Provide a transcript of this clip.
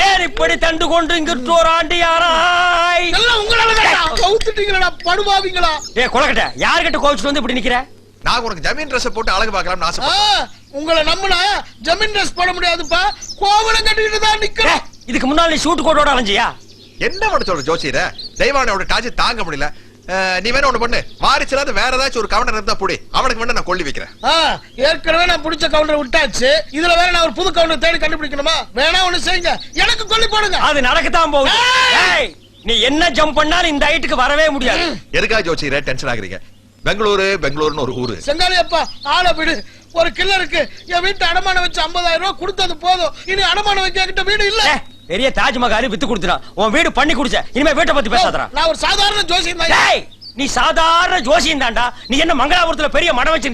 ஏன் இப்படி தண்டு கொண்டு இங்கிட்டு ஒரு ஆண்டியாராய்? எல்லாம் உங்களாலதான். கவுத்துட்டீங்களா படுபாவீங்களா? ஏ கொலக்கட்ட, யாருக்கிட்ட கோவிச்சுட்டு வந்து இப்படி நிக்கிற? நான் உனக்கு ஜமீன் ட்ரெஸ் போட்டு அழகு பார்க்கலாம்னு ஆசைப்பட்டேன். உங்களை நம்பினா ஜமீன் ட்ரெஸ் போட முடியாதுப்பா. கோவலம் கட்டிக்கிட்டு தான் நிக்கிறேன். இதுக்கு முன்னால நீ ஷூட் கோட்டோட அலைஞ்சியா? என்ன பண்ண சொல்ற ஜோசியர? தெய்வானோட டார்ச்சர் தாங்க முடியல. நீ வேணா ஒண்ணு பண்ணு, வாரிச்சலாத வேற ஏதாச்சும் ஒரு கவுண்டர் இருந்தா போடி, அவனுக்கு வேணா நான் கொல்லி வைக்கிறேன். ஏற்கனவே நான் பிடிச்ச கவுண்டர் விட்டாச்சு, இதுல வேற நான் ஒரு புது கவுண்டர் தேடி கண்டுபிடிக்கணுமா? வேணா ஒண்ணு செய்யுங்க, எனக்கு கொல்லி போடுங்க. அது நடக்கத்தான் போகுது. நீ என்ன ஜம்ப் பண்ணாலும் இந்த ஹைட்டுக்கு வரவே முடியாது. எதுக்கா ஜோசியர டென்ஷன் ஆகுறீங்க? பெங்களூருன்னு ஒரு ஊரு. செங்காலியப்பா ஆள விடு. ஒரு கில்லருக்கு என் வீட்டு அடமானம் வச்சு 50,000 ரூபாய் கொடுத்தது போதும். இனி அடமானம் வைக்க கிட்ட வீடு இல்ல. பெரிய தாஜ்மஹால் வித்து கொடுத்துறான். உன் வீடு பண்ணி குடிச்ச, இனிமே வீட்டை பத்தி பேசாதடா. நான் ஒரு சாதாரண ஜோசியம் தான். நீ சாதாரண ஜோசியம் தான்டா. நீ என்ன மங்களாபுரத்துல பெரிய மடம் வச்சிருந்தியா?